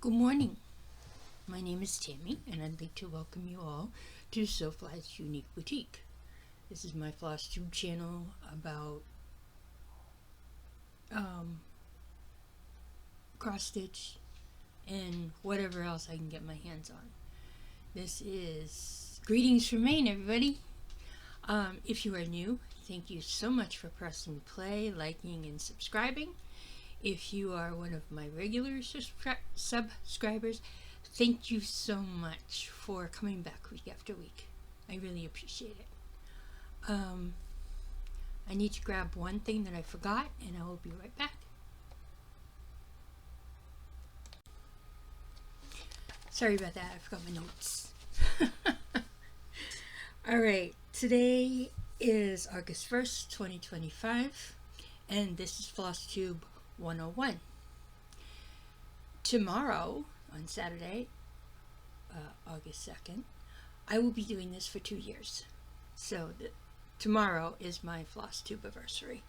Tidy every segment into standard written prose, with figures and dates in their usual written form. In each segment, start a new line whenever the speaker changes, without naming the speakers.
Good morning. My name is Tammy, and I'd like to welcome you all to sewflysuniqueboutique. This is my FlossTube channel about cross stitch and whatever else I can get my hands on. This is greetings from Maine, everybody. If you are new, thank you so much for pressing play, liking, and subscribing. If you are one of my regular subscribers, thank you so much for coming back week after week. I really appreciate it. I need to grab one thing that I forgot, and I will be right back. Sorry about that, I forgot my notes. Alright, today is August 1st, 2025, and this is FlossTube 101. Tomorrow, on Saturday, August 2nd, I will be doing this for 2 years. So tomorrow is my FlossTube anniversary.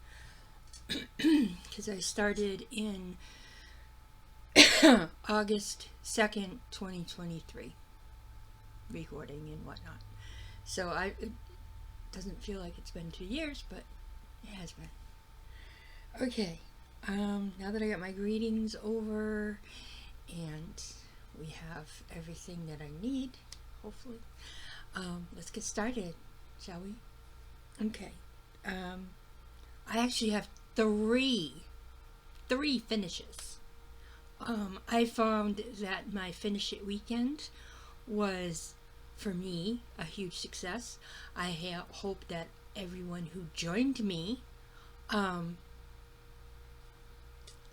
Because I started in August 2nd, 2023, recording and whatnot. So it doesn't feel like it's been 2 years, but it has been. Okay. Now that I got my greetings over and we have everything that I need, hopefully, let's get started, shall we? Okay. I actually have three finishes. I found that my finish it weekend was, for me, a huge success. I hope that everyone who joined me,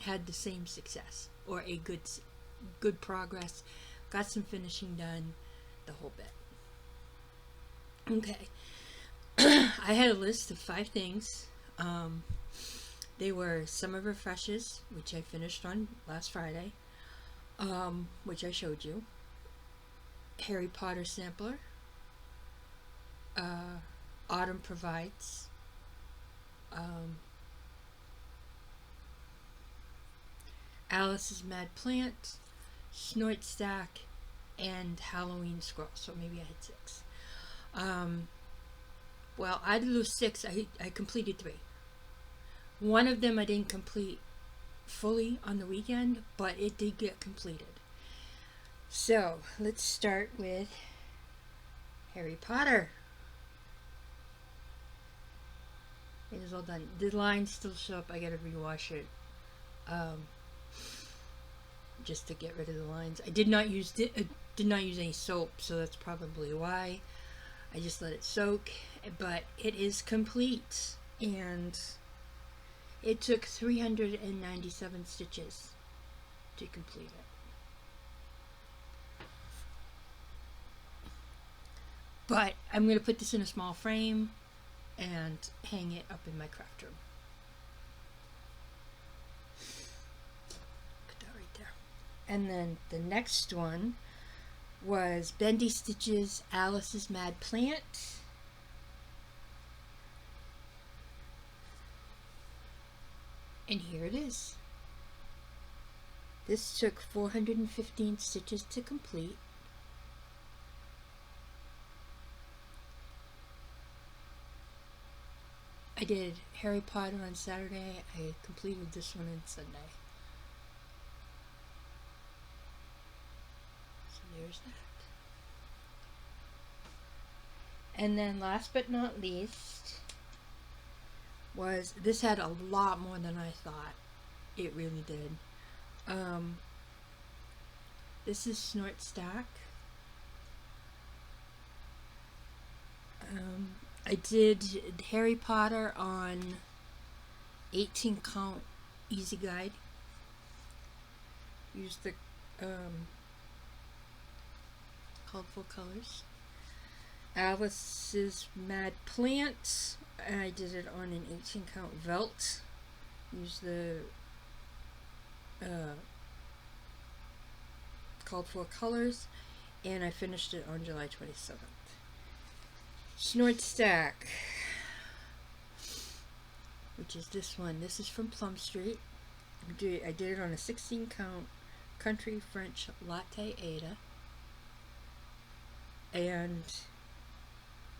had the same success or a good progress, got some finishing done, the whole bit. Okay. I had a list of 5 things. They were summer refreshes, which I finished on last Friday, which I showed you, Harry Potter sampler, Autumn Provides, Alice's Mad Plant, Snort Stack, and Halloween Scroll. So maybe I had 6. Well, out of those 6, I completed 3. One of them I didn't complete fully on the weekend, but it did get completed. So let's start with Harry Potter. It is all done. The lines still show up. I gotta rewash it. Just to get rid of the lines. I did not use any soap, so that's probably why. I just let it soak, but it is complete, and it took 397 stitches to complete it. But I'm going to put this in a small frame and hang it up in my craft room. And then the next one was Bendy Stitch's Alice's Mad Plant. And here it is. This took 415 stitches to complete. I did Harry Potter on Saturday. I completed this one on Sunday. There's that. And then last but not least was, this had a lot more than I thought. It really did. This is Snort Stack. I did Harry Potter on 18 count easy guide. Used the colorful colors. Alice's Mad Plant, I did it on an 18 count velt. Used the called for colors, and I finished it on July 27th. Snort Stack, which is this one. This is from Plum Street. I did it on a 16 count Country French Latte Ada. And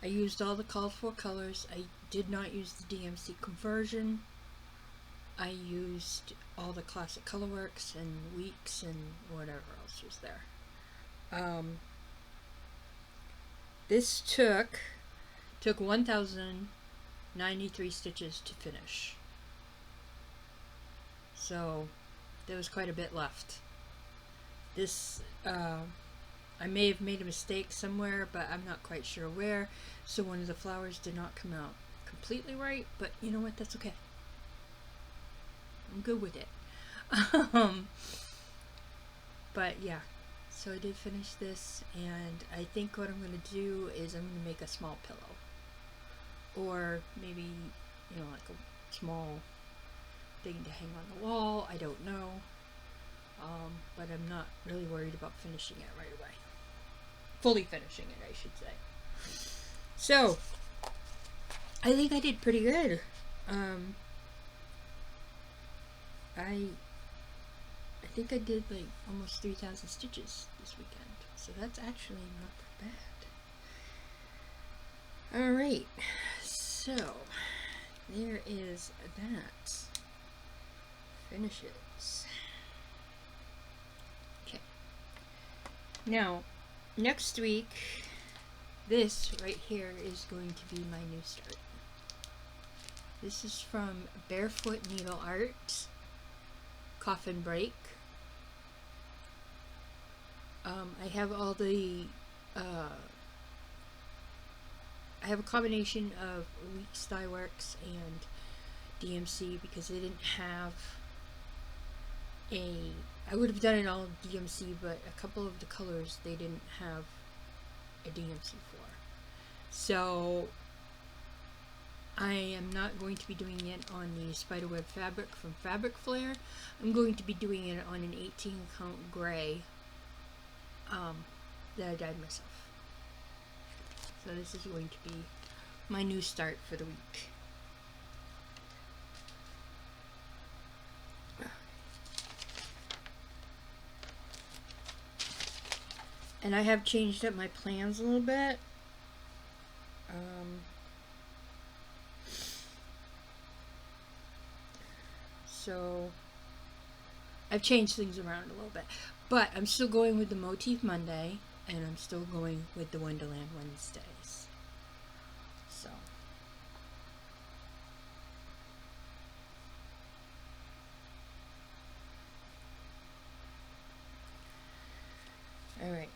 I used all the called for colors. I did not use the DMC conversion. I used all the classic colorworks and Weeks and whatever else was there. This took 1,093 stitches to finish. So there was quite a bit left. This, I may have made a mistake somewhere, but I'm not quite sure where. So one of the flowers did not come out completely right, but you know what, that's okay. I'm good with it. But yeah, so I did finish this, and I think what I'm going to do is I'm going to make a small pillow. Or maybe, you know, like a small thing to hang on the wall. I don't know. But I'm not really worried about finishing it right away. Fully finishing it, I should say. So, I think I did pretty good. I think I did like almost 3,000 stitches this weekend. So that's actually not bad. Alright, so there is that. Finishes. Okay. Now, next week, this right here is going to be my new start. This is from Barefoot Needle Art, Coffin Break. I have all the, I have a combination of Weeks Dye Works and DMC because they didn't have I would have done it all DMC, but a couple of the colors they didn't have a DMC for. So I am not going to be doing it on the spiderweb fabric from Fabric Flare. I'm going to be doing it on an 18 count gray that I dyed myself. So this is going to be my new start for the week. And I have changed up my plans a little bit. So I've changed things around a little bit. But I'm still going with the Motif Monday, and I'm still going with the Wonderland Wednesdays. So. Alright.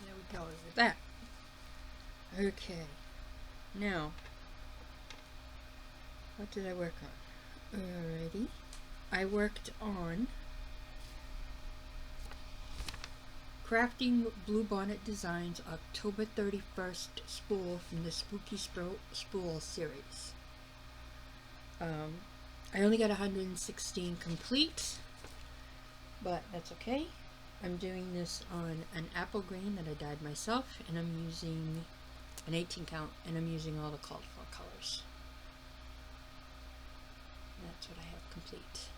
There we go with that. Okay. Now, what did I work on? Alrighty. I worked on Crafting Bluebonnet Designs October 31st spool from the Spooky Spool series. I only got 116 complete, but that's okay. I'm doing this on an apple green that I dyed myself, and I'm using an 18 count, and I'm using all the called for colors. That's what I have complete.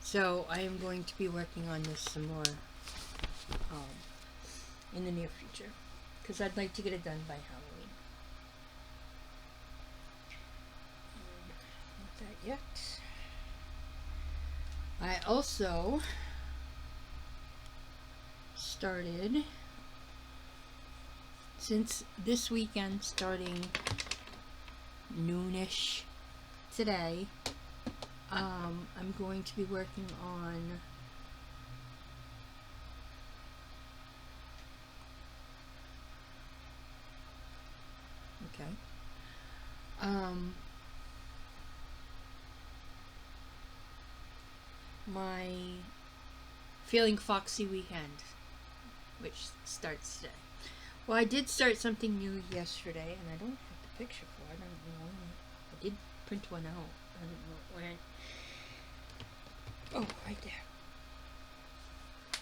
So I am going to be working on this some more in the near future, because I'd like to get it done by Halloween. Not that yet. I also started, since this weekend, starting noonish today, I'm going to be working on my Feeling Foxy weekend, which starts today. Well, I did start something new yesterday, and I don't have the picture for it. I don't know when. I did print one out. I don't know when. Oh, right there.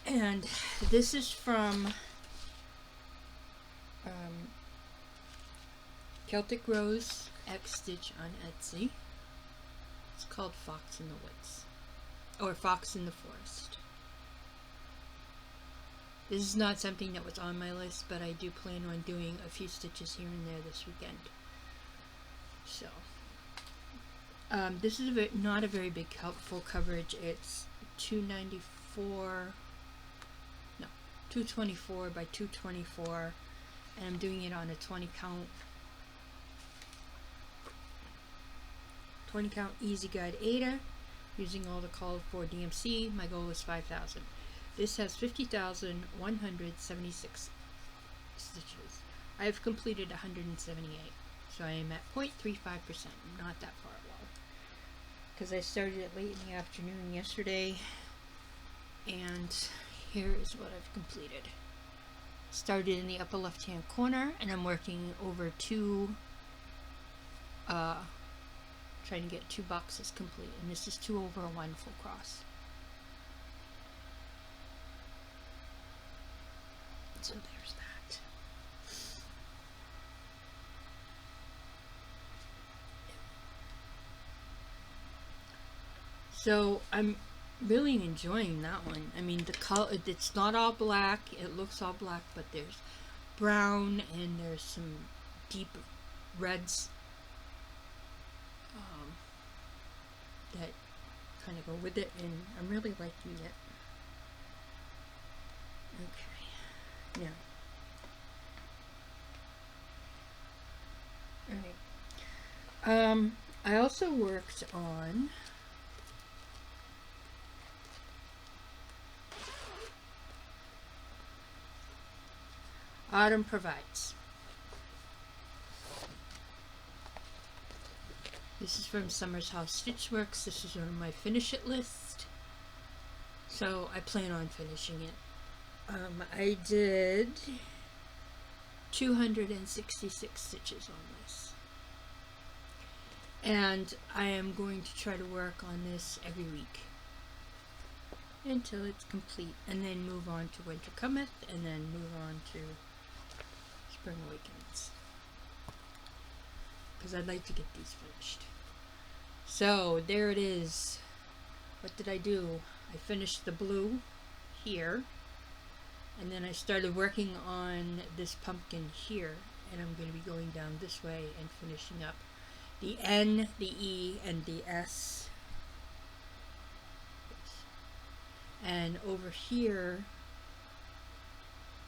And this is from Celtic Rose X Stitch on Etsy. It's called Fox in the Woods. or Fox in the Forest. This is not something that was on my list, but I do plan on doing a few stitches here and there this weekend. So, this is not a very big full coverage. It's 224 by 224, and I'm doing it on a 20 count easy guide Ada, using all the called for DMC. My goal is 5,000. This has 50,176 stitches. I have completed 178, so I am at 0.35%, not that far along. Because I started it late in the afternoon yesterday, and here is what I've completed. Started in the upper left hand corner, and I'm working over trying to get 2 boxes complete, and this is 2 over 1 full cross. So there's that. So I'm really enjoying that one. I mean, the color, it's not all black. It looks all black, but there's brown and there's some deep reds that kind of go with it, and I'm really liking it. Okay, now, alright. I also worked on Autumn Provides. This is from Summer's House Stitchworks. This is on my finish it list, so I plan on finishing it. I did 266 stitches on this, and I am going to try to work on this every week until it's complete, and then move on to Winter Cometh, and then move on to Spring Awakens, because I'd like to get these finished. So there it is. What did I do? I finished the blue here, and then I started working on this pumpkin here, and I'm going to be going down this way and finishing up the N, the E, and the S. And over here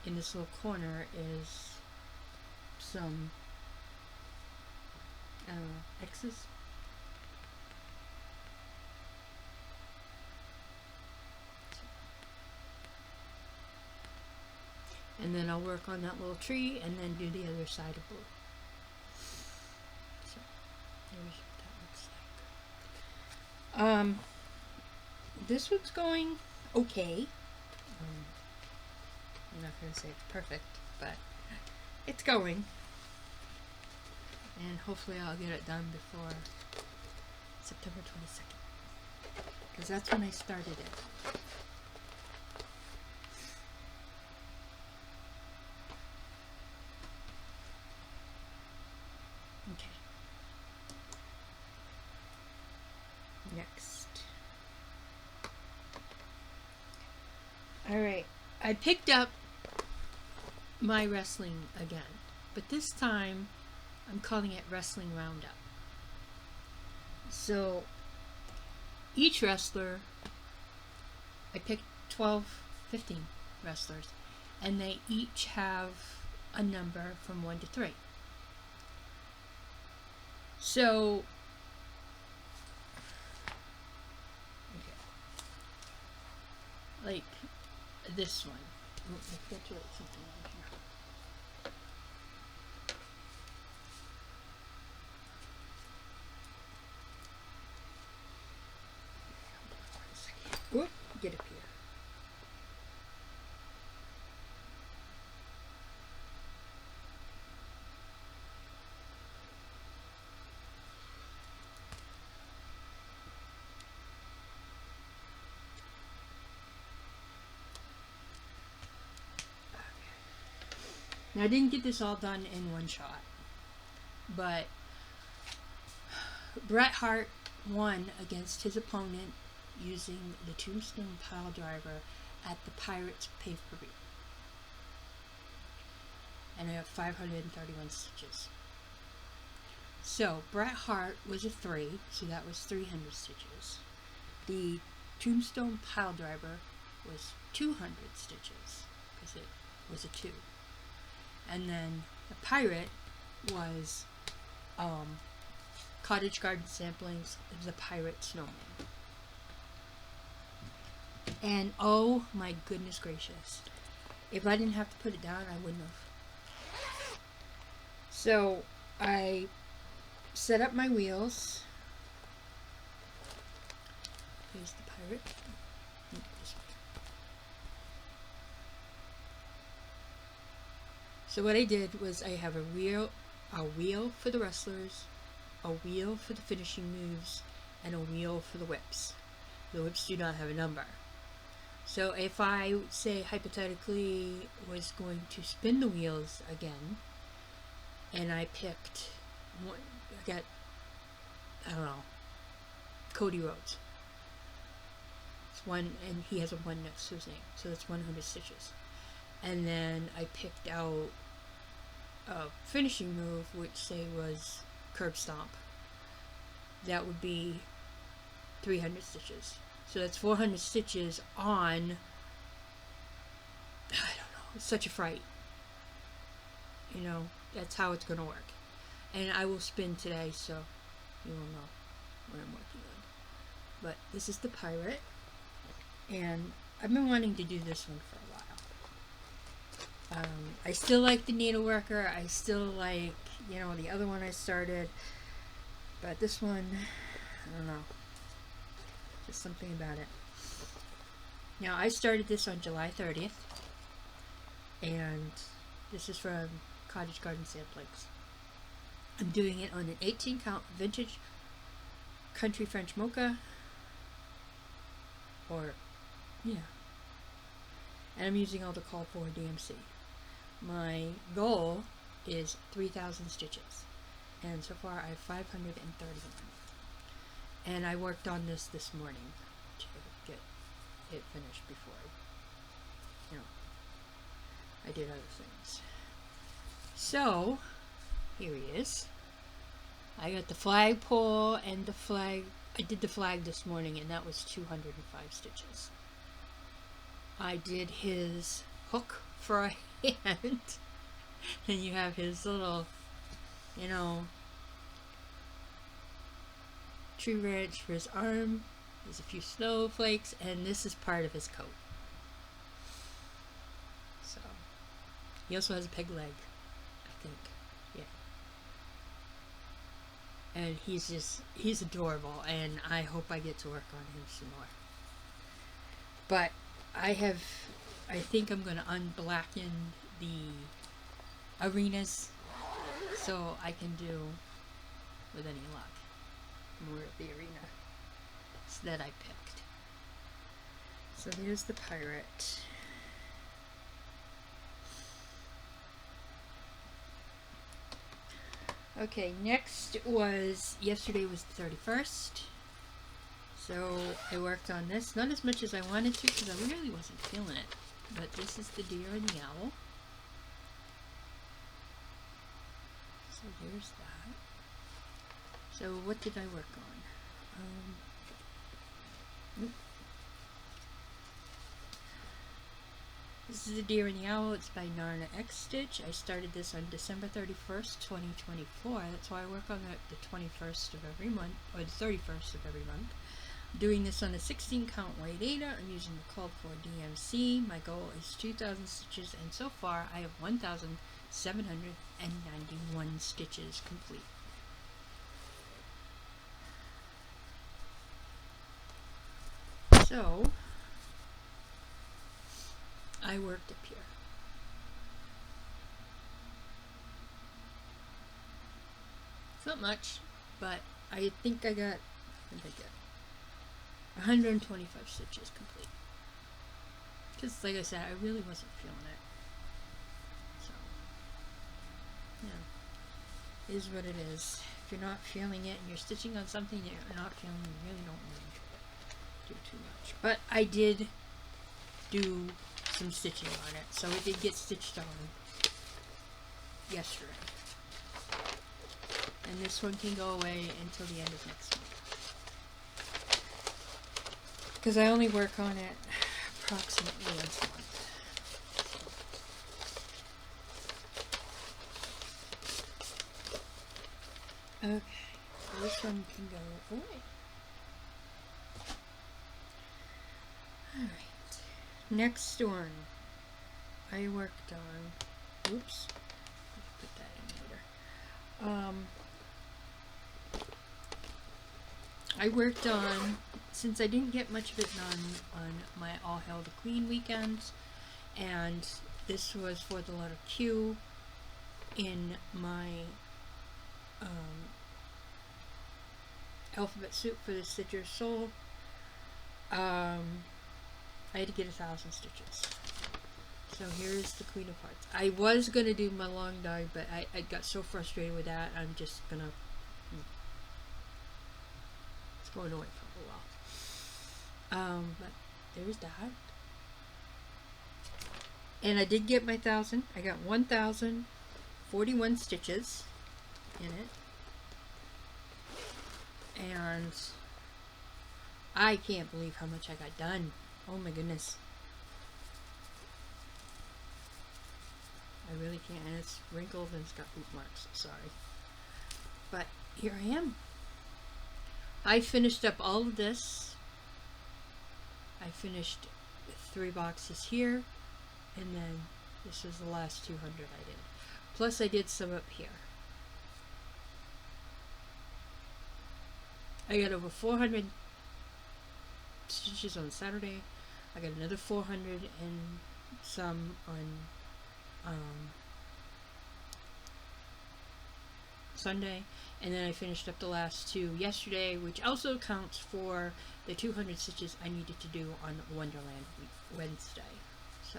in this little corner is some X's. And then I'll work on that little tree and then do the other side of blue. So there's what that looks like. This one's going okay. I'm not going to say it's perfect, but it's going. And hopefully I'll get it done before September 22nd. Because that's when I started it. Okay. Next. Alright. I picked up my wrestling again. But this time I'm calling it Wrestling Roundup. So each wrestler, I picked 15 wrestlers, and they each have a number from 1 to 3. So, okay, like this one. I forgot to write something on here. Oop, get up here. Now, I didn't get this all done in one shot, but Bret Hart won against his opponent, using the Tombstone Pile Driver at the Pirates Pay-Per-View. And I have 531 stitches. So Bret Hart was a 3, so that was 300 stitches. The Tombstone Pile Driver was 200 stitches, because it was a 2. And then the Pirate was Cottage Garden Samplings of the Pirate Snowman. And oh my goodness gracious, if I didn't have to put it down, I wouldn't have. So I set up my wheels. Here's the Pirate. This way. So what I did was I have a wheel for the wrestlers, a wheel for the finishing moves, and a wheel for the whips. The whips do not have a number. So if I, say, hypothetically was going to spin the wheels again, and I picked one, I got, I don't know, Cody Rhodes. It's 1, and he has a 1 next to his name, so that's 100 stitches. And then I picked out a finishing move, which, say, was Curb Stomp. That would be 300 stitches. So that's 400 stitches on, I don't know, it's such a fright. You know, that's how it's going to work. And I will spin today, so you will know what I'm working on. But this is the Pirate, and I've been wanting to do this one for a while. I still like the Needleworker. I still like, you know, the other one I started. But this one, I don't know. Just something about it. Now, I started this on July 30th. And this is from Cottage Garden Samplings. I'm doing it on an 18 count vintage country French mocha. Or, yeah. And I'm using all the call for DMC. My goal is 3,000 stitches. And so far I have 531. And I worked on this morning to get it finished before I did other things. So, here he is. I got the flagpole and the flag. I did the flag this morning, and that was 205 stitches. I did his hook for a hand. And you have his little, you know, tree branch for his arm. There's a few snowflakes, and this is part of his coat. So, he also has a peg leg, I think. Yeah. And he's adorable, and I hope I get to work on him some more. But I think I'm going to unblacken the arenas so I can do, with any luck, more of the arena that I picked. So there's the Pirate. Okay, next was, yesterday was the 31st. So I worked on this, not as much as I wanted to because I really wasn't feeling it. But this is the deer and the owl. So there's that. So what did I work on? This is the Deer and the Owl. It's by Nara X Stitch. I started this on December 31st, 2024. That's why I work on the 21st of every month, or the 31st of every month. I'm doing this on a 16 count white Ada. I'm using the called for DMC. My goal is 2,000 stitches, and so far I have 1,791 stitches complete. So, I worked up here. It's not much, but I think I got, 125 stitches complete. Because, like I said, I really wasn't feeling it. So, yeah, it is what it is. If you're not feeling it and you're stitching on something that you're not feeling, you really don't want to do too But I did do some stitching on it, so it did get stitched on yesterday. And this one can go away until the end of next month. Because I only work on it approximately once a month. Okay, so this one can go away. Alright, next one I worked on, oops, put that in later. I worked on, since I didn't get much of it done on my All Hail the Queen weekends, and this was for the letter Q in my alphabet soup for the Stitcher Soul, I had to get 1,000 stitches. So here's the Queen of Hearts. I was going to do my long die, but I got so frustrated with that, I'm just going to... It's going away for a while. But there's that. And I did get my 1,000. I got 1,041 stitches in it. And I can't believe how much I got done. Oh my goodness. I really can't. And it's wrinkled and it's got boot marks. Sorry. But here I am. I finished up all of this. I finished 3 boxes here. And then this is the last 200 I did. Plus I did some up here. I got over 400 stitches on Saturday. I got another 400 and some on Sunday, and then I finished up the last 2 yesterday, which also counts for the 200 stitches I needed to do on Wonderland Wednesday. So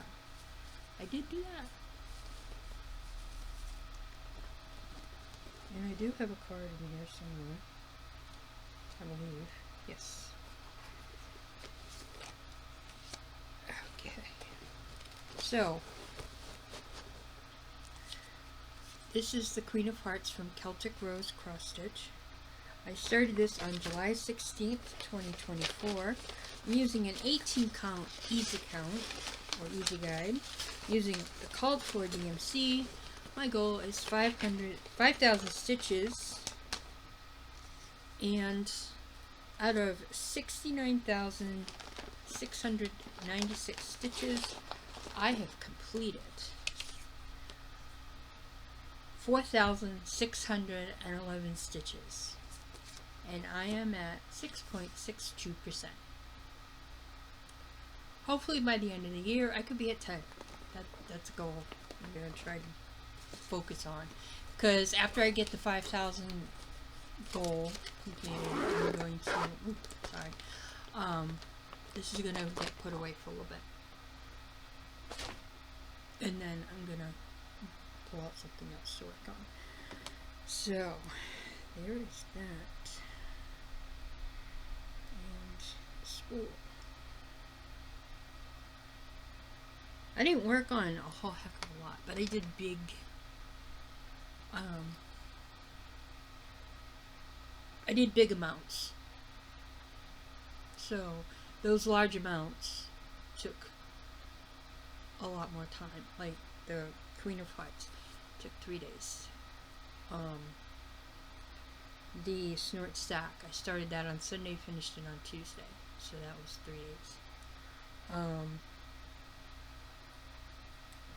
I did do that. And I do have a card in here somewhere, I believe. Yes. Okay. So, this is the Queen of Hearts from Celtic Rose Cross Stitch. I started this on July 16th, 2024. I'm using an 18 count easy count, or easy guide, using the called for DMC. My goal is 5,000 stitches, and out of 69,696 stitches, I have completed 4,611 stitches, and I am at 6.62%. Hopefully by the end of the year I could be at 10. That's a goal I'm going to try to focus on, because after I get the 5,000 goal completed, I'm going to, this is going to get put away for a little bit, and then I'm going to pull out something else to work on. So there is that, and spool. I didn't work on a whole heck of a lot, but I did big amounts. So those large amounts took a lot more time. Like the Queen of Hearts took 3 days. The Snort Stack, I started that on Sunday, finished it on Tuesday, so that was 3 days.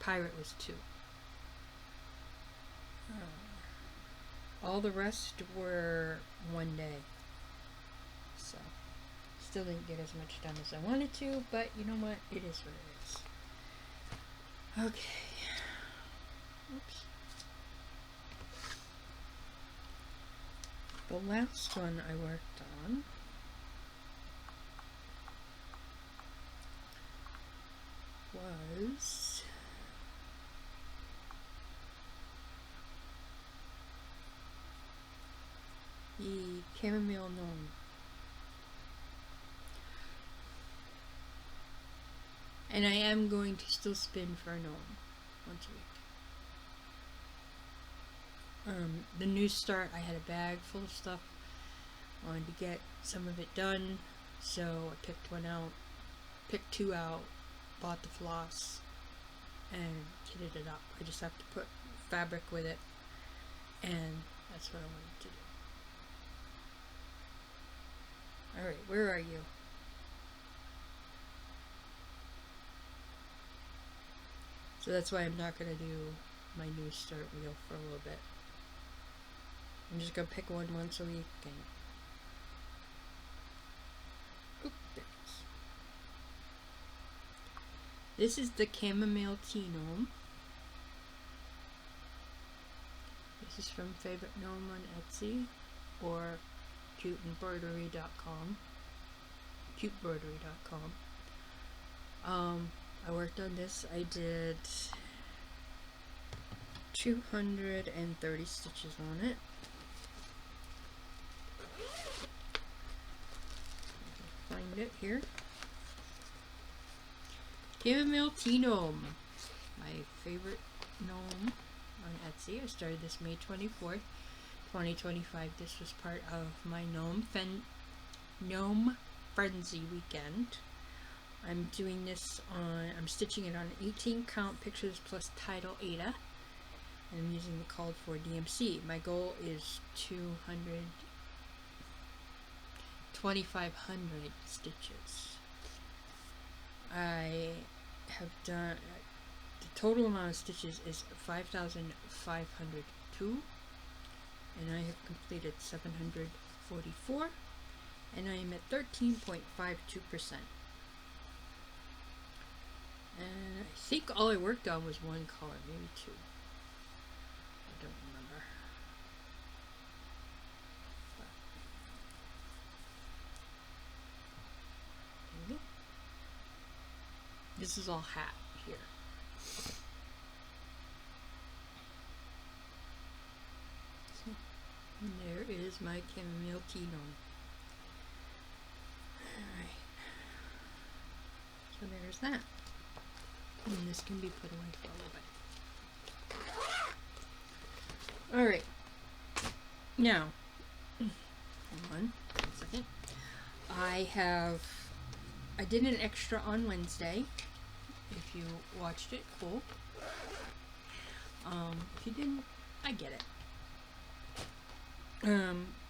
Pirate was 2. All the rest were 1 day. So, still didn't get as much done as I wanted to, but you know what? It is what it is. Okay. Oops. The last one I worked on was the Chamomile Gnome. And I am going to still spin for a gnome once a week. The new start, I had a bag full of stuff. I wanted to get some of it done, so I picked one out, picked two out, bought the floss, and kitted it up. I just have to put fabric with it, and that's what I wanted to do. Alright, where are you? So that's why I'm not going to do my new start wheel for a little bit. I'm just going to pick one once a week and... Oop, there it is. This is the chamomile tea gnome. This is from Favorite Gnome on Etsy or cuteembroidery.com. Cutebroidery.com. I worked on this. I did 230 stitches on it. Find it here. Chamomile tea gnome, my favorite gnome on Etsy. I started this May 24th, 2025. This was part of my gnome frenzy weekend. I'm doing this on, I'm stitching it on 18 count pictures plus title Ada, and I'm using the called for DMC. My goal is 2,500 stitches. I have done, the total amount of stitches is 5,502, and I have completed 744, and I am at 13.52%. And I think all I worked on was one color, maybe two. I don't remember. But there you go. This is all hat here. So, and there is my chamomile tea gnome. Alright. So there's that. And this can be put away for a little bit. Alright. Now, hold on a second. I did an extra on Wednesday. If you watched it, cool. If you didn't, I get it.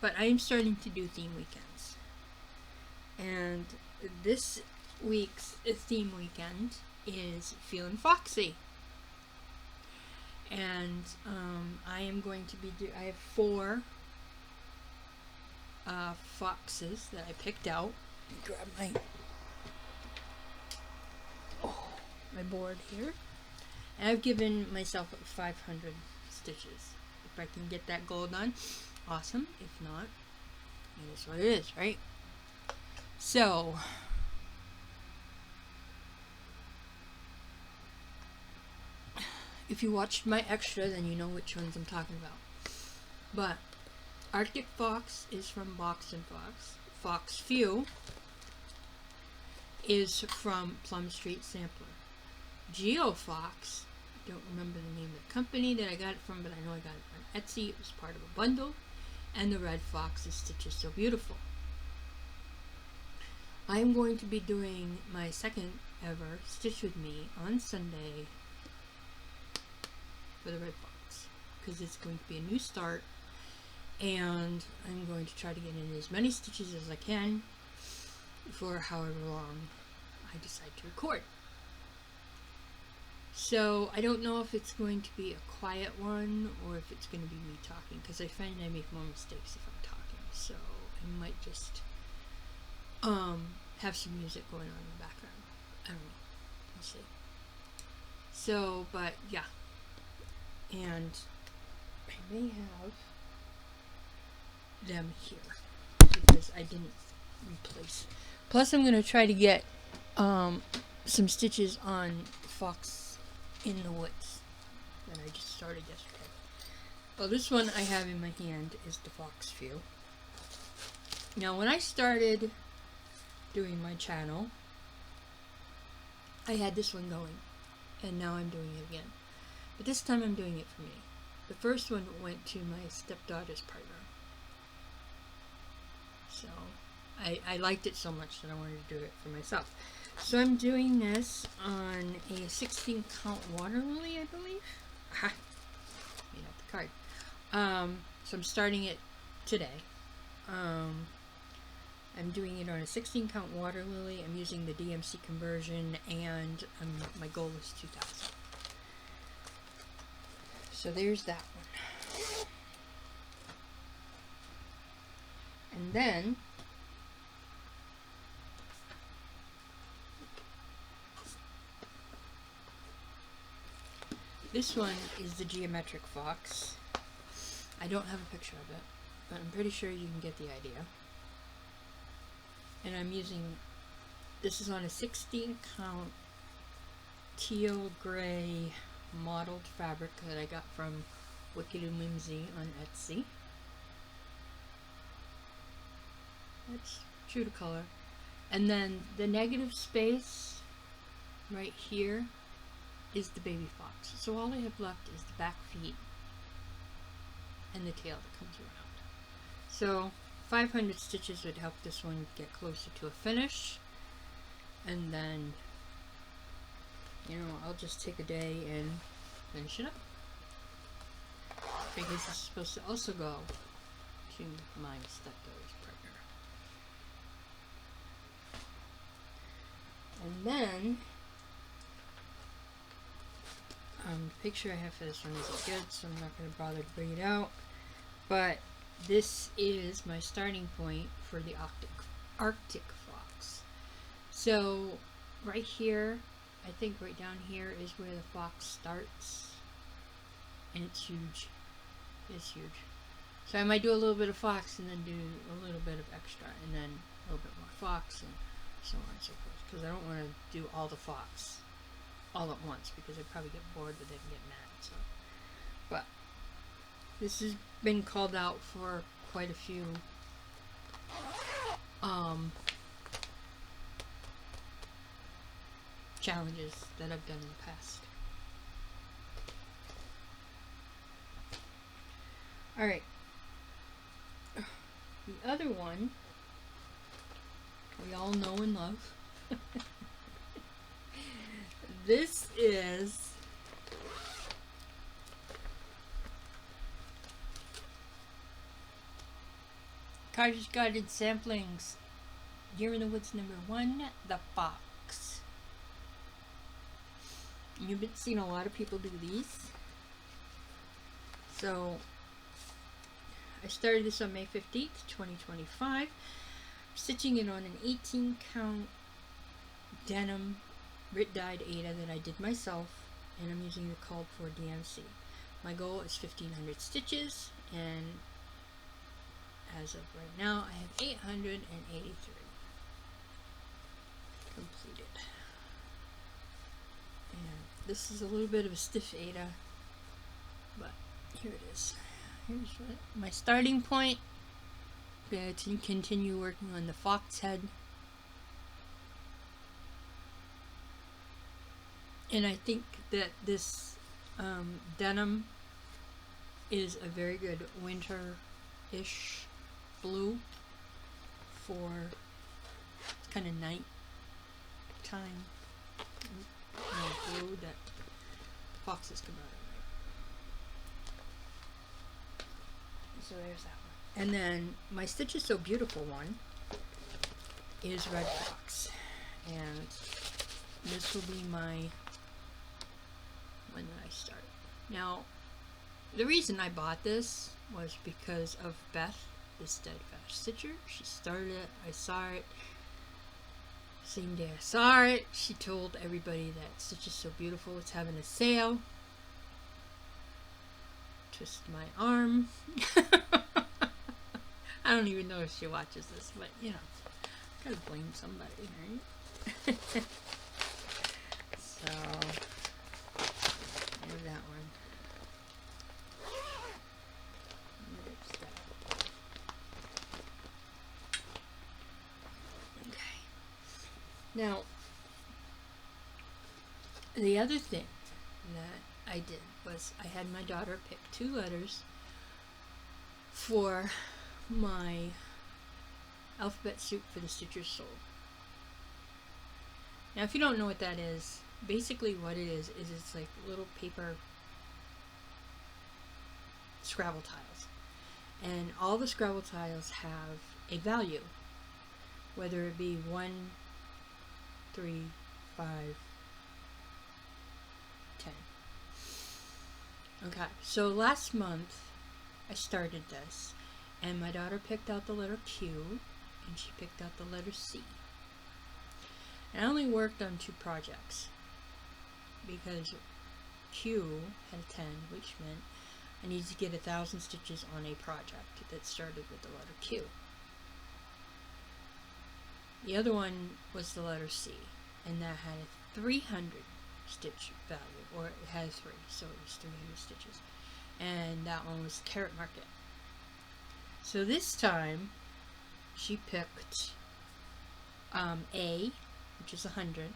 But I am starting to do theme weekends. And this week's theme weekend is Feelin' Foxy, and I am going to be I have 4 foxes that I picked out. Grab my board here, and I've given myself 500 stitches. If I can get that goal done, awesome. If not, it is what it is, right? So if you watched my extra, then you know which ones I'm talking about. But Arctic Fox is from Box and Fox. Fox Few is from Plum Street Sampler. Geo Fox, I don't remember the name of the company that I got it from, but I know I got it from Etsy. It was part of a bundle. And the Red Fox is Stitches So Beautiful. I'm going to be doing my second ever Stitch With Me on Sunday for the Red Fox, because it's going to be a new start, and I'm going to try to get in as many stitches as I can for however long I decide to record. So I don't know if it's going to be a quiet one or if it's going to be me talking, because I find I make more mistakes if I'm talking, so I might just have some music going on in the background. I don't know, we'll see. So, but yeah, and I may have them here because I didn't replace. Plus I'm going to try to get some stitches on Fox in the Woods that I just started yesterday. Well, this one I have in my hand is the Fox Few. Now when I started doing my channel, I had this one going, and now I'm doing it again. But this time I'm doing it for me. The first one went to my stepdaughter's partner. So I liked it so much that I wanted to do it for myself. So I'm doing this on a 16 count water lily, I believe. Aha! Made up the card. So I'm starting it today. I'm doing it on a 16 count water lily. I'm using the DMC conversion, and my goal is 2,000. So there's that one. And then this one is the geometric fox. I don't have a picture of it, but I'm pretty sure you can get the idea. And I'm using, this is on a 16 count teal gray mottled fabric that I got from Wicked and Whimsy on Etsy. That's true to color. And then the negative space right here is the baby fox. So all I have left is the back feet and the tail that comes around. So 500 stitches would help this one get closer to a finish, and then, you know, I'll just take a day and finish it up, because it's supposed to also go to my stepdaughter's partner. And then the picture I have for this one isn't good, so I'm not going to bother to bring it out, but this is my starting point for the Arctic fox. So right here, I think right down here is where the fox starts, and it's huge. It's huge. So I might do a little bit of fox and then do a little bit of extra, and then a little bit more fox, and so on and so forth, because I don't want to do all the fox all at once, because I'd probably get bored with it and get mad. So, but this has been called out for quite a few challenges that I've done in the past. Alright. The other one we all know and love. This is Cottage Garden Samplings, Year in the Woods #1, the Fox. You've been seeing a lot of people do these. So I started this on May 15th, 2025. Stitching it on an 18 count denim Rit dyed Ada that I did myself, and I'm using the called for DMC. My goal is 1,500 stitches, and as of right now I have 883 completed. And this is a little bit of a stiff Ada, but here it is. Here's my starting point. To continue working on the fox head. And I think that this denim is a very good winter-ish blue for kind of night time blue that foxes come out of. Right? So there's that one. And then my Stitch is So Beautiful one is Red Fox, and this will be my one that I start. Now, the reason I bought this was because of Beth, the Steadfast Stitcher. She started it, I saw it. Same day I saw it, she told everybody that Stitch is So Beautiful was having a sale. Twist my arm. I don't even know if she watches this, but you know, gotta blame somebody, right? So, there's that one. Okay. Now, The other thing that I did was I had my daughter pick 2 letters for my alphabet soup for the Stitcher's Soul. Now, if you don't know what that is, basically what it is it's like little paper Scrabble tiles. And all the Scrabble tiles have a value, whether it be 1, 3, 5, 10. Okay, so last month I started this, and my daughter picked out the letter Q, and she picked out the letter C. And I only worked on 2 projects, because Q had a 10, which meant I needed to get 1,000 stitches on a project that started with the letter Q. The other one was the letter C, and that had a 300 stitch value, or it had 3, so it was 300 stitches. And that one was Carrot Market. So this time, she picked A, which is 100,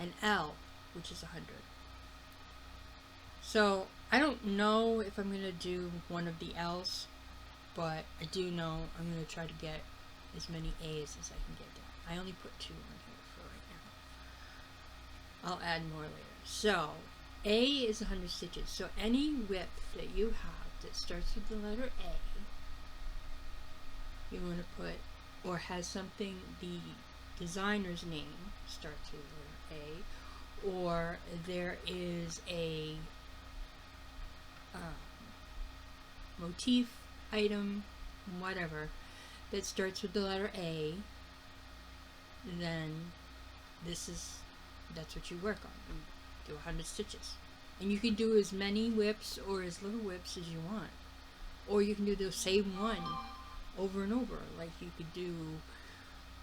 and L, which is 100. So I don't know if I'm going to do one of the L's, but I do know I'm going to try to get as many A's as I can get there. I only put 2 on here for right now. I'll add more later. So A is 100 stitches. So any whip that you have that starts with the letter A, you want to put, or has something, the designer's name starts with the letter A, or there is a motif item, whatever, that starts with the letter A, then that's what you work on. You do 100 stitches. And you can do as many whips or as little whips as you want. Or you can do the same one over and over. Like you could do,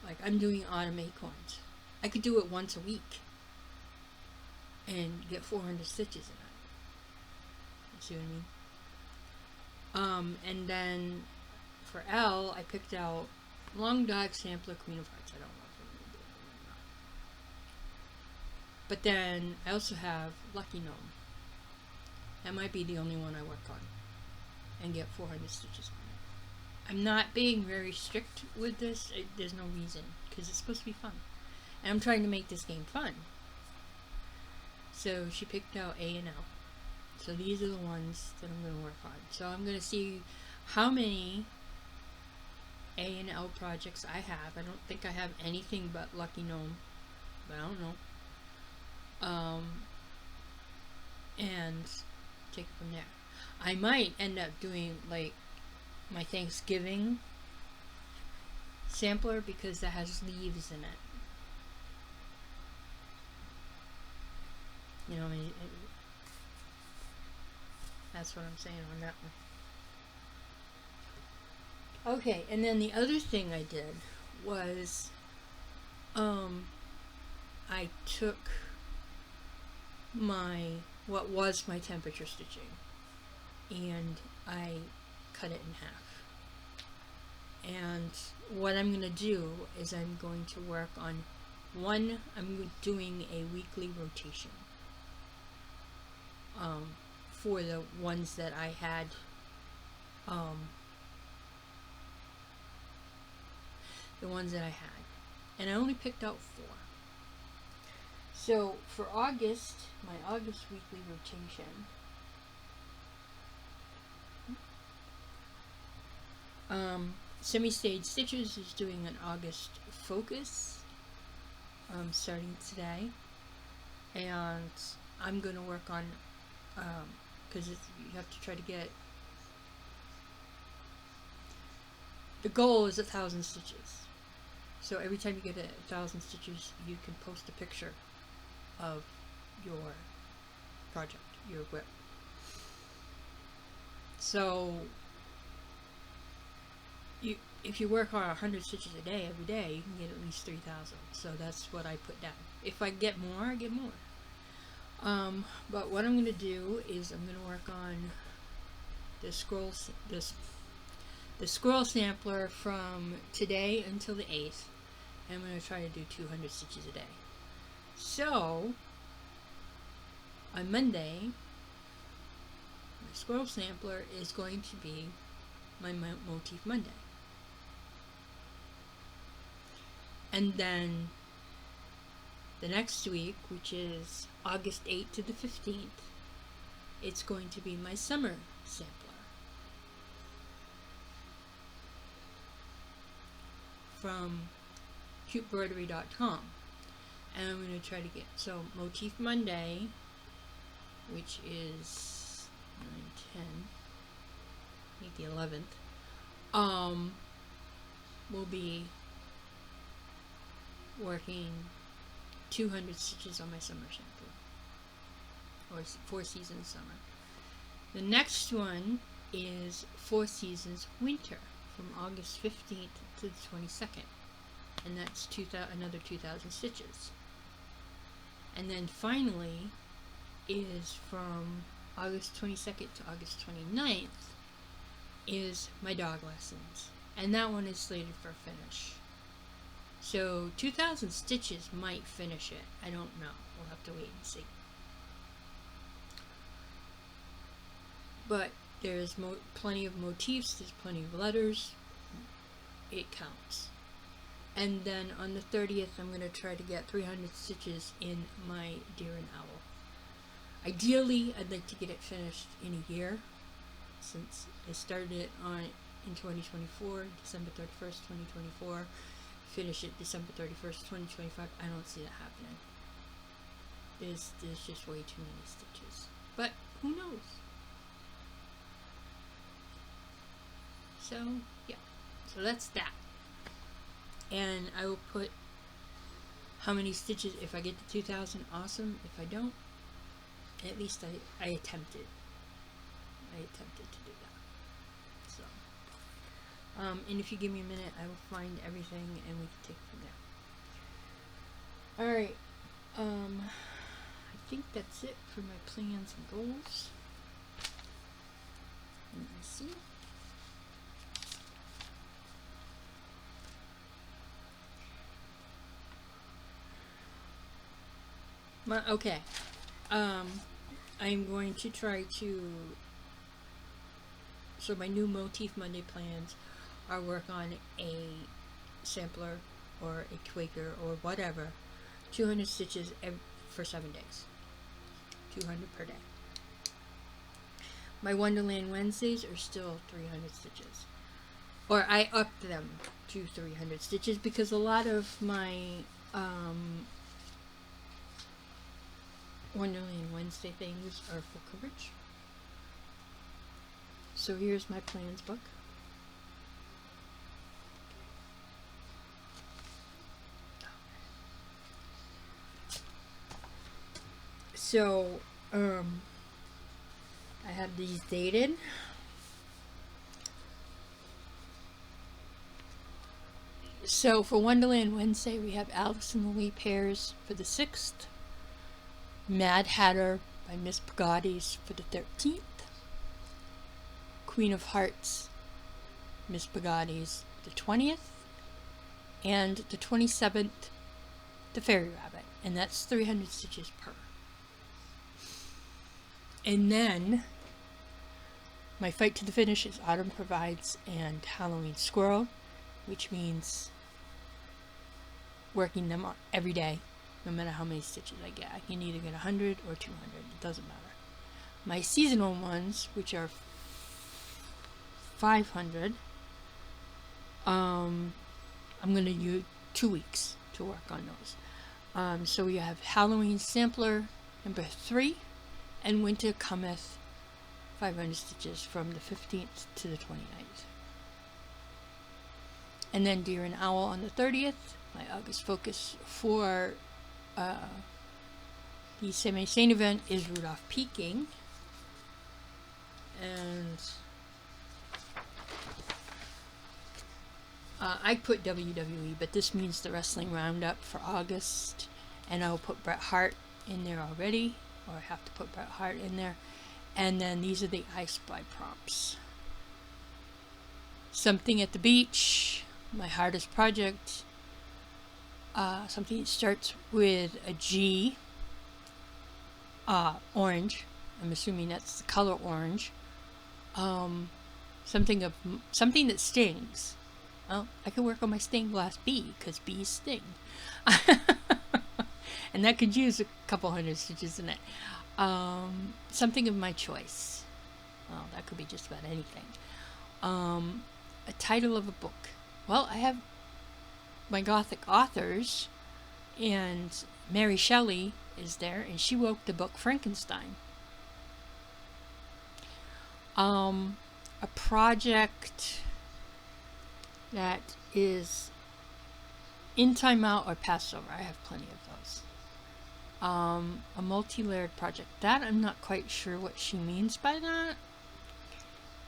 like I'm doing autumn acorns. I could do it once a week and get 400 stitches in it. You see what I mean? And then for L, I picked out Long Dog Sampler Queen of Hearts. I don't know if I'm going to do it or not. But then I also have Lucky Gnome. That might be the only one I work on and get 400 stitches on it. I'm not being very strict with this. There's no reason, because it's supposed to be fun. And I'm trying to make this game fun. So she picked out A and L. So these are the ones that I'm going to work on. So I'm going to see how many A and L projects I have. I don't think I have anything but Lucky Gnome, but I don't know. And take it from there. I might end up doing like my Thanksgiving sampler, because that has leaves in it. You know, I mean, that's what I'm saying on that one. Okay, and then the other thing I did was I took what was my temperature stitching, and I cut it in half. And what I'm going to do is I'm going to work on I'm doing a weekly rotation for the ones that I had and I only picked out 4. So for August, my August weekly rotation, Semi-Stage Stitches is doing an August focus starting today, and I'm going to work on, because you have to try to get, the goal is 1,000 stitches. So every time you get 1,000 stitches, you can post a picture of your project, your whip. So if you work on 100 stitches a day, every day, you can get at least 3,000. So that's what I put down. If I get more, I get more. But what I'm going to do is I'm going to work on the scroll sampler from today until the 8th, and I'm going to try to do 200 stitches a day. So on Monday, my squirrel sampler is going to be my Motif Monday. And then the next week, which is August 8th to the 15th, it's going to be my summer sampler. From cutebroidery.com. And I'm going to try to get, so Motif Monday, which is 9, 10, I think the 11th, will be working 200 stitches on my summer sampler, or 4 Seasons Summer. The next one is 4 Seasons Winter, from August 15th to the 22nd, and that's another 2,000 stitches. And then finally is from August 22nd to August 29th is my dog lessons, and that one is slated for finish. So 2,000 stitches might finish it. I don't know. We'll have to wait and see. But there's plenty of motifs, there's plenty of letters. It counts. And then on the 30th, I'm going to try to get 300 stitches in my Deer and Owl. Ideally, I'd like to get it finished in a year, since I started it in 2024, December 31st, 2024. Finish it December 31st, 2025. I don't see that happening. There's just way too many stitches. But who knows? So, yeah. So that's that. And I will put how many stitches. If I get to 2,000, awesome. If I don't, at least I attempted. I attempted to do that. So, and if you give me a minute, I will find everything and we can take it from there. Alright. I think that's it for my plans and goals. Let me see. Okay. I'm going to try to. So my new Motif Monday plans are work on a sampler or a Quaker or whatever, 200 stitches for 7 days. 200 per day. My Wonderland Wednesdays are still 300 stitches. Or I upped them to 300 stitches because a lot of my Wonderland Wednesday things are full coverage. So here's my plans book. So, I have these dated. So for Wonderland Wednesday, we have Alice in the Wee Pairs for the 6th. Mad Hatter by Miss Peggotty's for the 13th. Queen of Hearts, Miss Peggotty's, the 20th. And the 27th, the Fairy Rabbit. And that's 300 stitches per. And then, my fight to the finish is Autumn Provides and Halloween Squirrel, which means working them every day, no matter how many stitches I get. I can either get 100 or 200, it doesn't matter. My seasonal ones, which are 500, I'm going to use 2 weeks to work on those. So we have Halloween Sampler number 3, and Winter Cometh, 500 stitches from the 15th to the 29th. And then Deer and Owl on the 30th. My August focus for the Semi-Saint event is Rudolph Peking. And I put WWE, but this means the Wrestling Roundup for August. And I'll put Bret Hart in there already. Or I have to put Bret Hart in there. And then these are the I Spy prompts. Something at the Beach, my hardest project. Something that starts with a G. orange. I'm assuming that's the color orange. Something that stings. Well, I can work on my stained glass bee, because bees sting. And that could use a couple hundred stitches in it. Something of my choice. Well, that could be just about anything. A title of a book. Well, I have my Gothic authors, and Mary Shelley is there, and she wrote the book Frankenstein. A project that is in timeout or passed over. I have plenty of those. A multi-layered project. That I'm not quite sure what she means by that.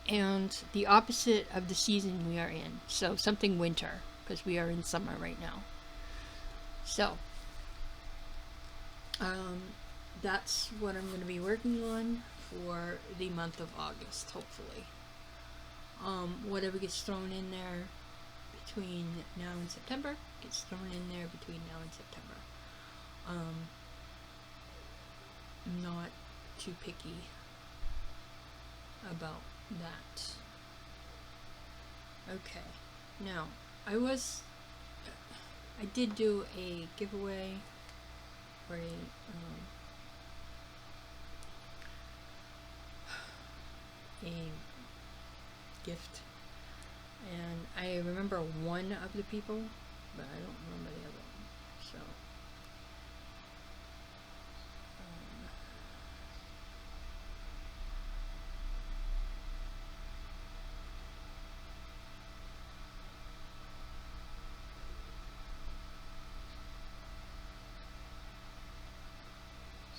And the opposite of the season we are in. So something winter, because we are in summer right now. So that's what I'm going to be working on for the month of August, hopefully. Whatever gets thrown in there between now and September gets thrown in there between now and September. I'm not too picky about that. Okay, now I did do a giveaway for a gift, and I remember one of the people, but I don't remember the other one.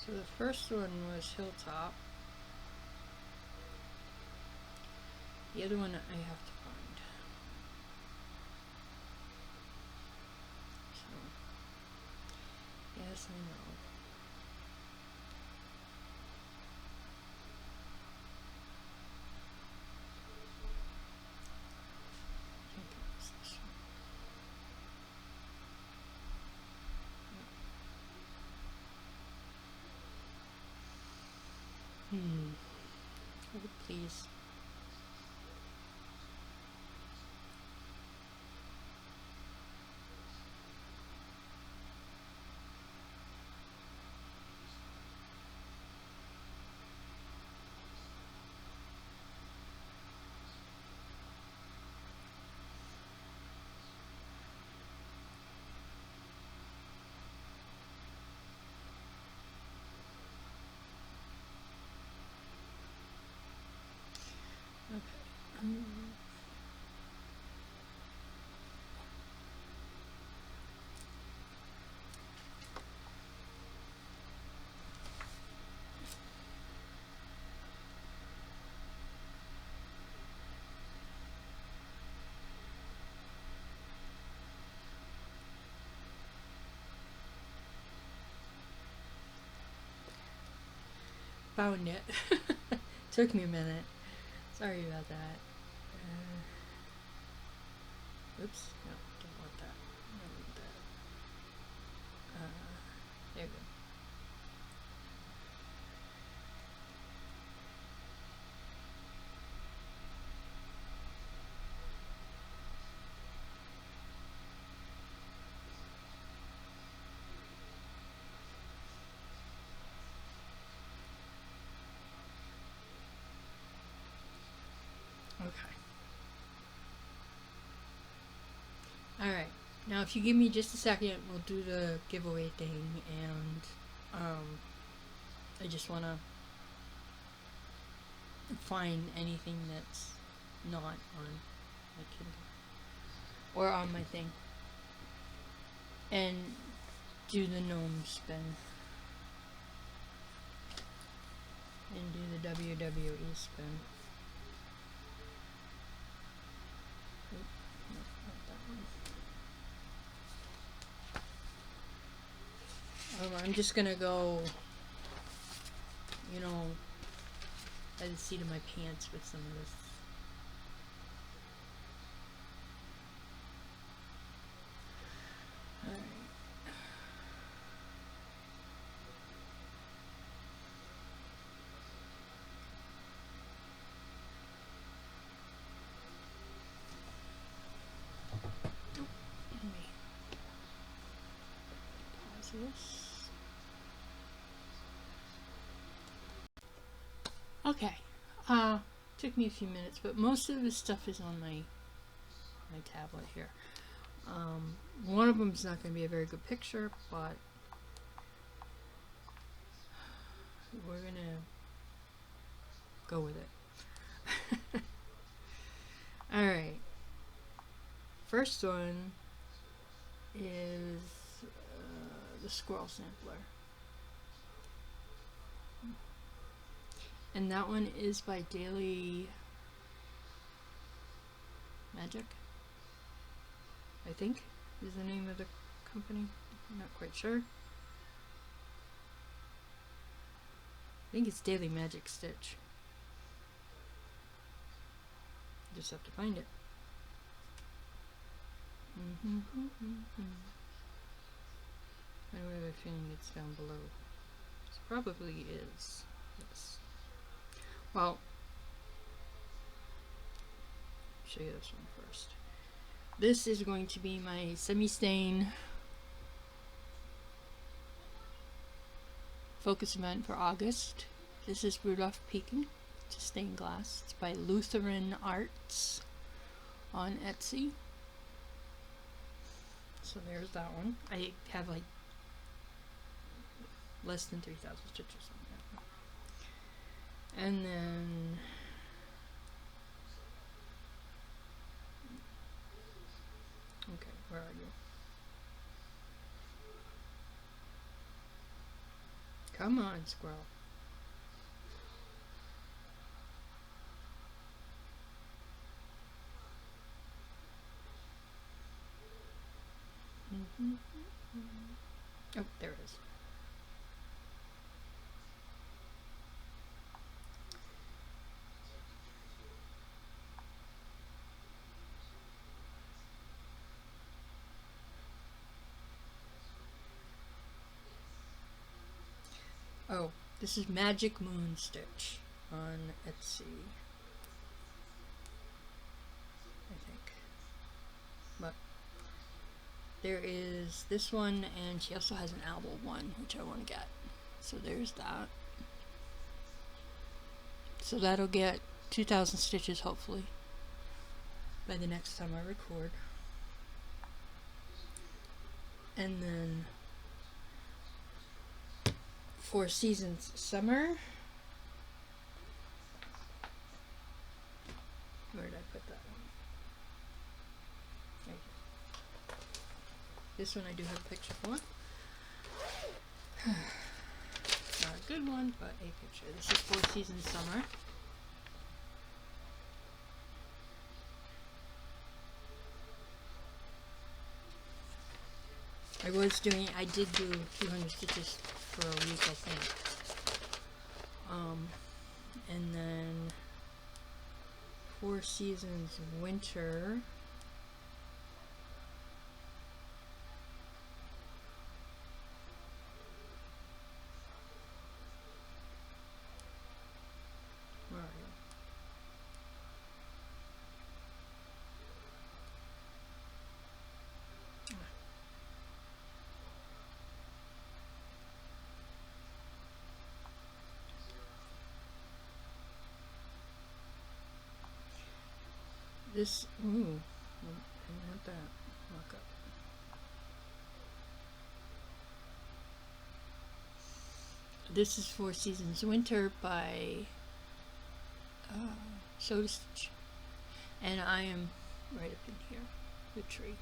So the first one was Hilltop. The other one I have to find. So, yes, I know. I think it was this one. Oh, please. Okay. Found it. Took me a minute. Sorry about that. Oops. No, don't want that. I want that. There we go. Okay. Alright. Now if you give me just a second, we'll do the giveaway thing, and I just want to find anything that's not on my Kindle or on my thing, and do the gnome spin and do the WWE spin. Oop, no, not that one. I'm just gonna go, you know, by the seat of my pants with some of this. Alright. this. Okay, took me a few minutes, but most of this stuff is on my tablet here. One of them is not going to be a very good picture, but we're going to go with it. Alright, first one is the squirrel sampler. And that one is by Daily Magic, I think is the name of the company. I'm not quite sure. I think it's Daily Magic Stitch. Just have to find it. I have a feeling it's down below. It probably is. Yes. Well, show you this one first. This is going to be my semi-stain focus event for August. This is Rudolph Peking. It's a stained glass. It's by Lutheran Arts on Etsy. So there's that one. I have like less than 3,000 stitches on that one. And then okay, where are you? Come on, squirrel. Oh, there it is. Oh, this is Magic Moon Stitch on Etsy, I think. But there is this one, and she also has an owl one, which I want to get. So there's that. So that'll get 2,000 stitches, hopefully, by the next time I record. And then Four Seasons Summer. Where did I put that one? Right here. This one I do have a picture for. Not a good one, but a picture. This is Four Seasons Summer. I did do 200 stitches for a week, I think. And then Four Seasons Winter. Where are you? This, ooh, I didn't have that mock up. This is Four Seasons Winter by Stitch, and I am right up in here, the tree.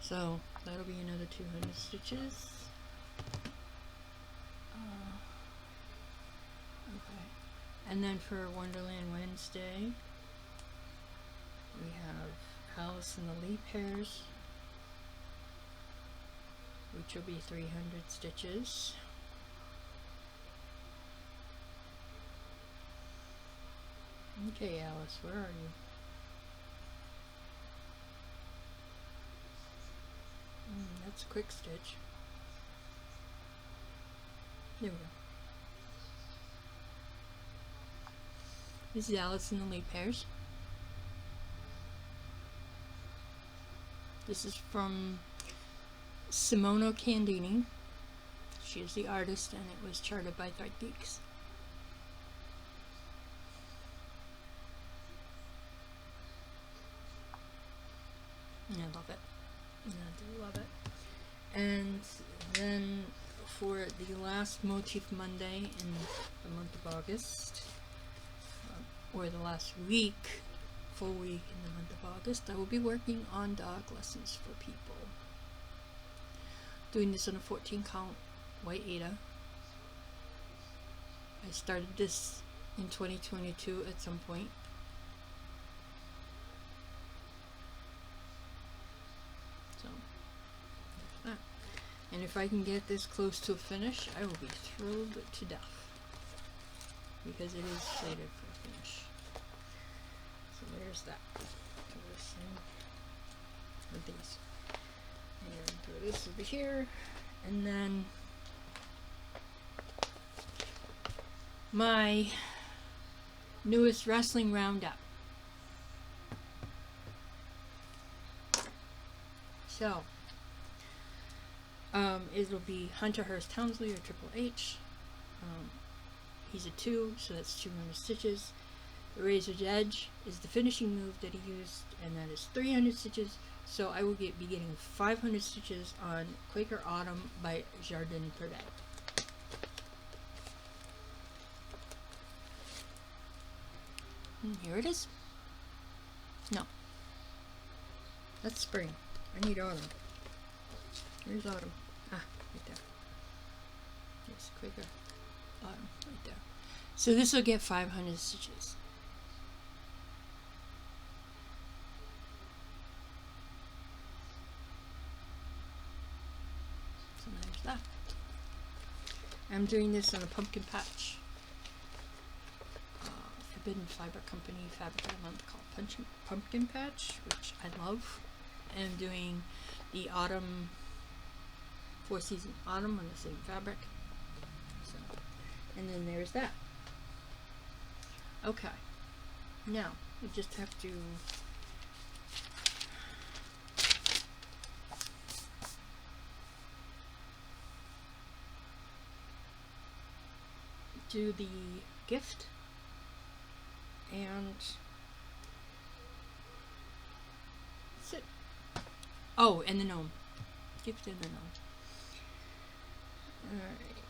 So that'll be another 200 stitches. Okay, and then for Wonderland Wednesday, we have Alice in the Leaf Hairs, which will be 300 stitches. Okay, Alice, where are you? That's a quick stitch. There we go. This is Alice in the Leaf Hairs. This is from Simona Candini. She is the artist, and it was charted by Thread Geeks. And I love it. And I do love it. And then for the last Motif Monday in the month of August, or the last week, full week in the month of August, I will be working on dog lessons for people. Doing this on a 14 count white Ada. I started this in 2022 at some point. So, that's that. And if I can get this close to a finish, I will be thrilled to death. Because it is slated for a finish. So there's that. So this thing, with these. And throw this over here. And then my newest wrestling roundup. So, it'll be Hunter Hearst Townsley or Triple H. He's a 2, so that's 200 stitches. The Razor's Edge is the finishing move that he used, and that is 300 stitches. So I will be getting 500 stitches on Quaker Autumn by Jardin Prive. And here it is. No. That's spring. I need autumn. Where's autumn? Ah, right there. Yes, Quaker Autumn, right there. So this will get 500 stitches. So there's that. I'm doing this on a pumpkin patch. Forbidden Fiber Company fabric of the month called Pumpkin Patch, which I love. And I'm doing the autumn, 4-season autumn on the same fabric. So, and then there's that. Okay. Now, we just have to do the gift and that's it. Oh, and the gnome. Gift and the gnome. Alright.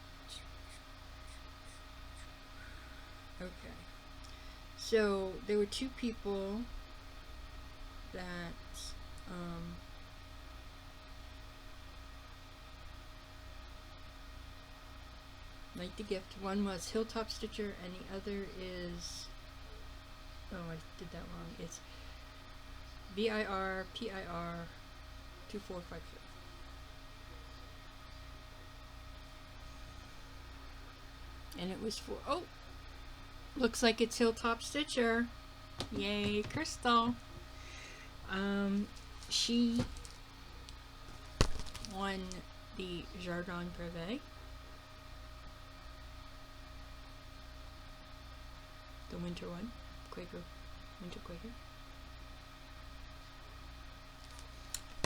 Okay. So there were 2 people that liked the gift. One was Hilltop Stitcher and the other is, oh, I did that wrong. It's BIRPIR 2453. And it was for, oh, looks like it's Hilltop Stitcher. Yay, Crystal. She won the Jardin Prive. The winter one. Quaker. Winter Quaker.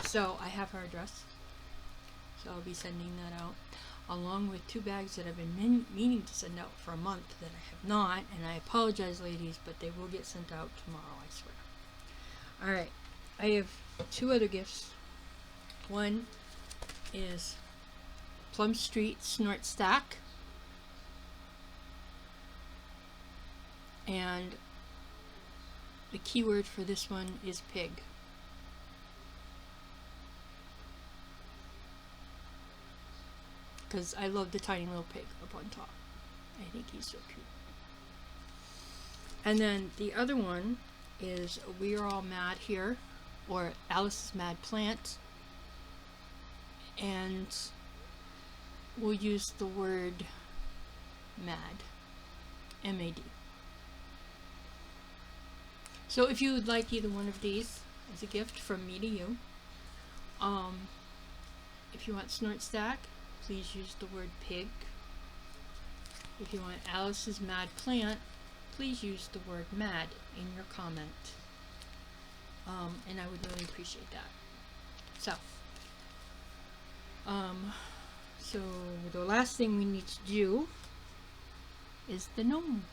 So I have her address. So I'll be sending that out. Along with 2 bags that I've been meaning to send out for a month that I have not. And I apologize, ladies, but they will get sent out tomorrow, I swear. Alright. I have 2 other gifts. One is Plum Street Snort Stack. And the keyword for this one is pig. Because I love the tiny little pig up on top. I think he's so cute. And then the other one is We're All Mad Here, or Alice's Mad Plant. And we'll use the word mad. M-A-D. So if you would like either one of these as a gift from me to you, if you want Snort Stack, please use the word pig. If you want Alice's Mad Plant, please use the word mad in your comment. And I would really appreciate that. So, So the last thing we need to do is the gnome.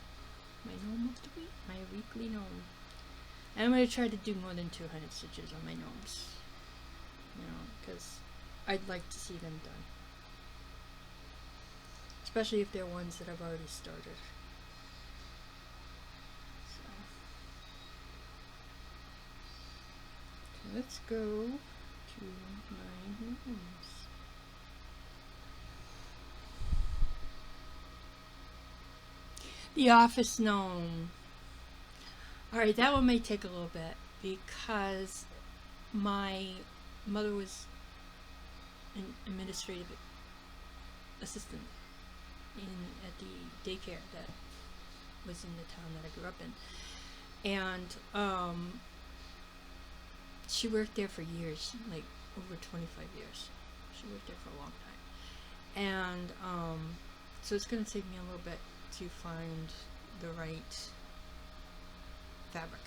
My gnome of the week, my weekly gnome. And I'm going to try to do more than 200 stitches on my gnomes. You know, because I'd like to see them done. Especially if they're ones that I've already started. So let's go to my gnomes. The office gnome. Alright, that one may take a little bit because my mother was an administrative assistant at the daycare that was in the town that I grew up in. And she worked there for years, like over 25 years. She worked there for a long time. And so it's going to take me a little bit to find the right fabric.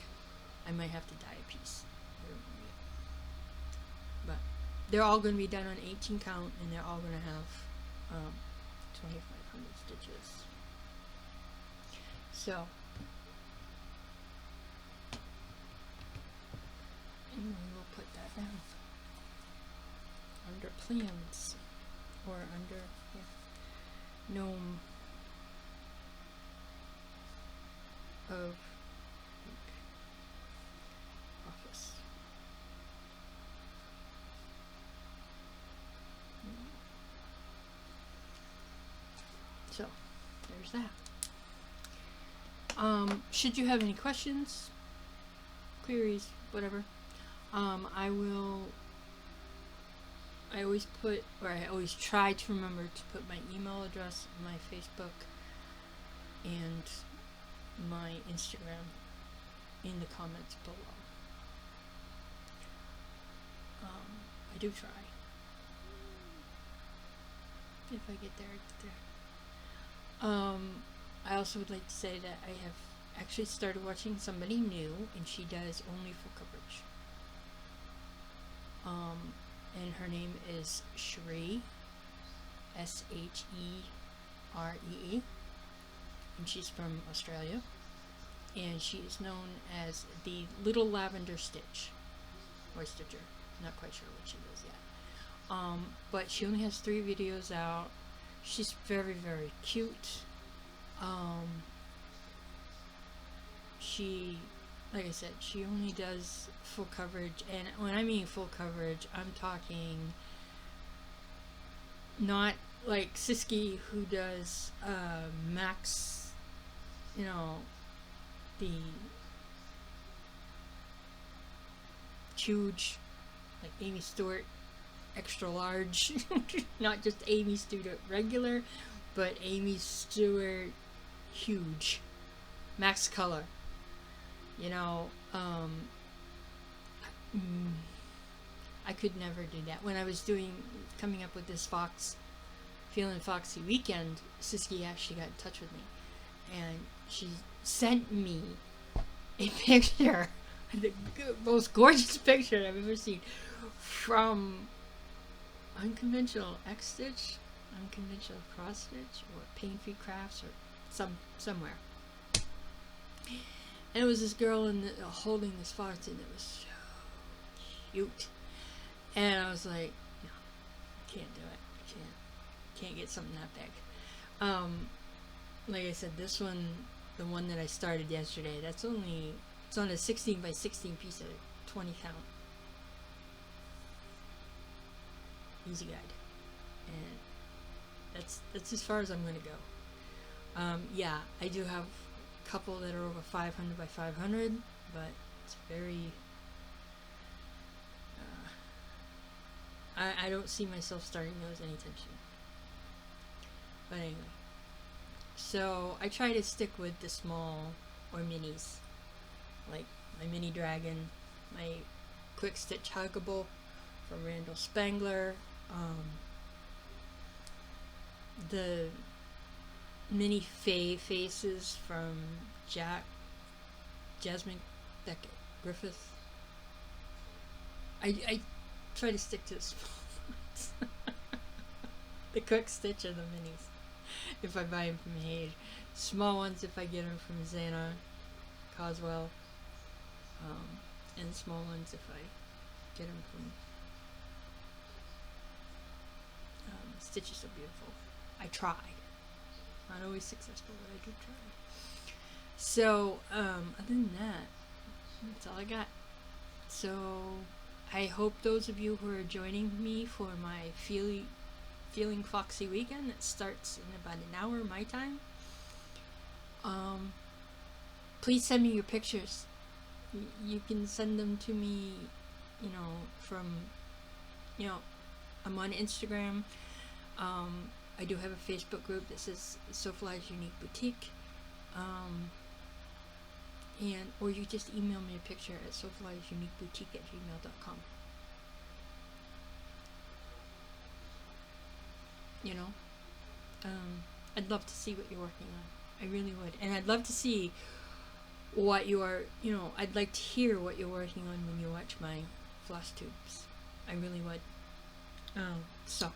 I might have to dye a piece. But they're all going to be done on 18 count, and they're all going to have 2,500 stitches. So, and we will put that down under plans, or under gnome of office. So there's that. Should you have any questions, queries, whatever, I always try to remember to put my email address, my Facebook, and my Instagram in the comments below. I do try. If I get there, I get there. I also would like to say that I have actually started watching somebody new, and she does only full coverage. And her name is Shree, Sheree, and she's from Australia, and she is known as the Little Lavender Stitch, or Stitcher, not quite sure what she does yet. But she only has 3 videos out. She's very, very cute. She, like I said, she only does full coverage, and when I mean full coverage, I'm talking not like Siski, who does max, you know, the huge, like Amy Stewart extra large, not just Amy Stewart regular, but Amy Stewart huge, max color. You know, I could never do that. When I was coming up with this Feeling Foxy weekend, Siski actually got in touch with me, and she sent me a picture, the most gorgeous picture I've ever seen, from unconventional X stitch, unconventional cross stitch, or Pain Free Crafts, or somewhere. And it was this girl holding this foxy, and it was so cute. And I was like, no, I can't do it. I can't get something that big. Like I said, this one, the one that I started yesterday, it's on a 16 by 16 piece of 20 count. Easy guide. And that's as far as I'm going to go. Yeah, I do have a couple that are over 500 by 500, but it's very... I don't see myself starting those anytime soon. But anyway. So, I try to stick with the small or minis. Like my mini dragon, my quick stitch huggable from Randall Spangler, the mini Faye faces from Jasmine Beckett Griffith. I try to stick to the small ones. The quick stitch are the minis, if I buy them from Hage. Small ones if I get them from Zana, Coswell, and small ones if I get them from Stitch is So Beautiful. I try. Not always successful, but I do try. So, other than that, that's all I got. So, I hope those of you who are joining me for my Feeling Foxy weekend that starts in about an hour my time, please send me your pictures. You can send them to me, from, I'm on Instagram. I do have a Facebook group that says sewflysuniqueboutique. Or you just email me a picture at sewflysuniqueboutique@gmail.com. I'd love to see what you're working on. I really would. And I'd love to see what you are, I'd like to hear what you're working on when you watch my FlossTubes. I really would. So,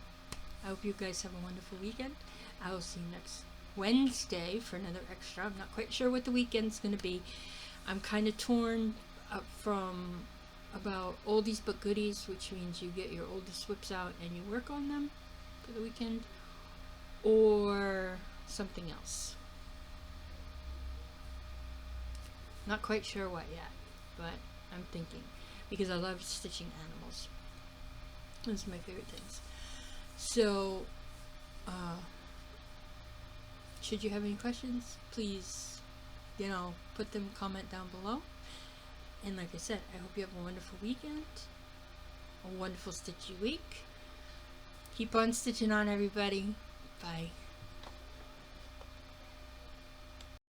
I hope you guys have a wonderful weekend. I will see you next Wednesday for another extra. I'm not quite sure what the weekend's going to be. I'm kind of torn up from about oldies but goodies, which means you get your oldest whips out and you work on them for the weekend, or something else. Not quite sure what yet, but I'm thinking, because I love stitching animals. Those are my favorite things. So, should you have any questions, please, put them, comment down below. And like I said, I hope you have a wonderful weekend, a wonderful stitchy week. Keep on stitching on, everybody. Bye.